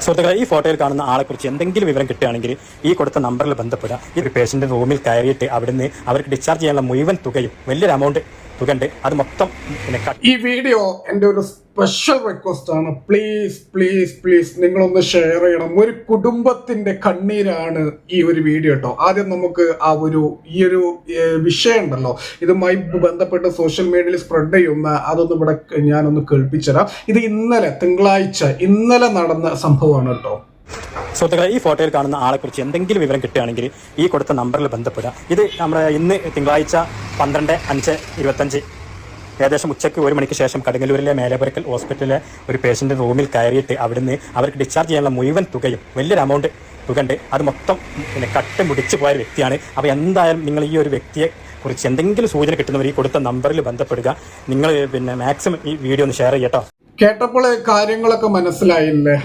സുഹൃത്തുക്കളെ, ഈ ഫോട്ടോയിൽ കാണുന്ന ആളെക്കുറിച്ച് എന്തെങ്കിലും വിവരം കിട്ടുകയാണെങ്കിൽ ഈ കൊടുത്ത നമ്പറിൽ ബന്ധപ്പെടുക. ഈ ഒരു പേഷ്യൻ്റ് റൂമിൽ കയറിയിട്ട് അവിടുന്ന് അവർക്ക് ഡിസ്ചാർജ് ചെയ്യാനുള്ള മുഴുവൻ തുകയും വലിയൊരു എമൗണ്ട് തുക ഉണ്ട്, അത് മൊത്തം ഈ വീഡിയോ എൻ്റെ ഒരു സ്പെഷ്യൽ റിക്വസ്റ്റ് ആണ്. പ്ലീസ് പ്ലീസ് പ്ലീസ് നിങ്ങളൊന്ന് ഷെയർ ചെയ്യണം. ഒരു കുടുംബത്തിന്റെ കണ്ണീരാണ് ഈ ഒരു വീഡിയോ കേട്ടോ. ആദ്യം നമുക്ക് ഈ ഒരു വിഷയം ഉണ്ടല്ലോ, ഇതുമായി ബന്ധപ്പെട്ട് സോഷ്യൽ മീഡിയയിൽ സ്പ്രെഡ് ചെയ്യുന്ന അതൊന്ന് ഇവിടെ ഞാനൊന്ന് കേൾപ്പിച്ചുതരാം. ഇത് തിങ്കളാഴ്ച ഇന്നലെ നടന്ന സംഭവമാണ് കേട്ടോ. സുഹൃത്തുക്കളെ, ഈ ഫോട്ടോയിൽ കാണുന്ന ആളെക്കുറിച്ച് എന്തെങ്കിലും വിവരം കിട്ടുകയാണെങ്കിൽ ഈ കൊടുത്ത നമ്പറിൽ ബന്ധപ്പെടുക. ഇത് നമ്മുടെ ഇന്ന് തിങ്കളാഴ്ച 12/5/25 ഏകദേശം ഉച്ചയ്ക്ക് 1 മണിക്ക് ശേഷം കടുങ്ങല്ലൂരിലെ മേലേപുരക്കൽ ഹോസ്പിറ്റലിലെ ഒരു പേഷ്യൻ്റ് റൂമിൽ കയറിയിട്ട് അവിടുന്ന് അവർക്ക് ഡിസ്ചാർജ് ചെയ്യാനുള്ള മുഴുവൻ തുകയും വലിയൊരു എമൗണ്ട് തുക ഉണ്ട്, അത് മൊത്തം കട്ട് മുടിച്ചു പോയ വ്യക്തിയാണ്. അപ്പോൾ എന്തായാലും നിങ്ങൾ ഈ ഒരു വ്യക്തിയെ കുറിച്ച് എന്തെങ്കിലും സൂചന കിട്ടുന്നവർ ഈ കൊടുത്ത നമ്പറിൽ ബന്ധപ്പെടുക. നിങ്ങൾ മാക്സിമം ഈ വീഡിയോ ഒന്ന് ഷെയർ ചെയ്യട്ടോ. കേട്ടപ്പോൾ കാര്യങ്ങളൊക്കെ മനസ്സിലായില്ലേ?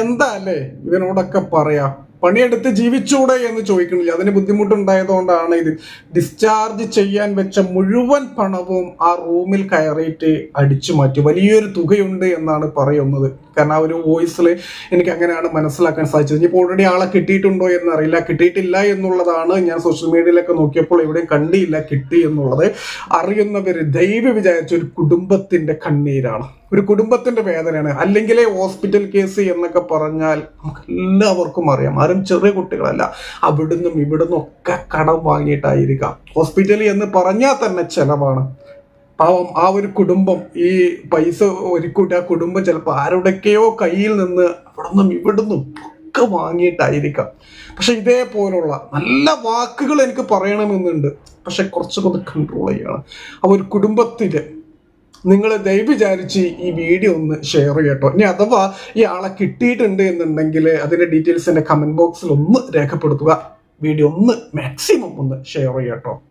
എന്താ അല്ലേ ഇവനോടൊക്കെ പറയാ? പണിയെടുത്ത് ജീവിച്ചൂടെ എന്ന് ചോദിക്കണില്ല. അതിന് ബുദ്ധിമുട്ടുണ്ടായതുകൊണ്ടാണ് ഇത് ഡിസ്ചാർജ് ചെയ്യാൻ വെച്ച മുഴുവൻ പണവും ആ റൂമിൽ കയറിയിട്ട് അടിച്ചു മാറ്റി. വലിയൊരു തുകയുണ്ട് എന്നാണ് പറയുന്നത്. കാരണം ആ ഒരു വോയിസിൽ എനിക്ക് അങ്ങനെയാണ് മനസ്സിലാക്കാൻ സാധിച്ചത്. ഇനിയിപ്പോൾ ഓൾറെഡി ആളെ കിട്ടിയിട്ടുണ്ടോ എന്നറിയില്ല. കിട്ടിയിട്ടില്ല എന്നുള്ളതാണ് ഞാൻ സോഷ്യൽ മീഡിയയിലൊക്കെ നോക്കിയപ്പോൾ എവിടെയും കണ്ടില്ല കിട്ടി എന്നുള്ളത്. അറിയുന്നവര് ദൈവം വിചാരിച്ച ഒരു കുടുംബത്തിന്റെ കണ്ണീരാണ്, ഒരു കുടുംബത്തിന്റെ വേദനയാണ്. അല്ലെങ്കിലേ ഹോസ്പിറ്റൽ കേസ് എന്നൊക്കെ പറഞ്ഞാൽ നമുക്ക് എല്ലാവർക്കും അറിയാം, ആരും ചെറിയ കുട്ടികളല്ല. അവിടുന്നും ഇവിടുന്നും ഒക്കെ കടം വാങ്ങിയിട്ടായിരിക്കാം. ഹോസ്പിറ്റലിൽ എന്ന് പറഞ്ഞാൽ തന്നെ ചെലവാണ്. പാവം ആ ഒരു കുടുംബം ഈ പൈസ ഒരുക്കൂട്ടി ആ കുടുംബം ചിലപ്പോൾ ആരുടെയൊക്കെയോ കയ്യിൽ നിന്ന് അവിടുന്നും ഇവിടുന്നും ഒക്കെ വാങ്ങിയിട്ടായിരിക്കാം. പക്ഷെ ഇതേപോലുള്ള നല്ല വാക്കുകൾ എനിക്ക് പറയണമെന്നുണ്ട്, പക്ഷെ കുറച്ചൊക്കെ കൺട്രോൾ ചെയ്യണം. ആ ഒരു കുടുംബത്തില് നിങ്ങൾ ദയവ് വിചാരിച്ച് ഈ വീഡിയോ ഒന്ന് ഷെയർ ചെയ്യട്ടോ. ഇനി അഥവാ ഈ ആളെ കിട്ടിയിട്ടുണ്ട് എന്നുണ്ടെങ്കിൽ അതിന്റെ ഡീറ്റെയിൽസ് എൻ്റെ കമന്റ് ബോക്സിൽ ഒന്ന് രേഖപ്പെടുത്തുക. വീഡിയോ ഒന്ന് മാക്സിമം ഒന്ന് ഷെയർ ചെയ്യട്ടോ.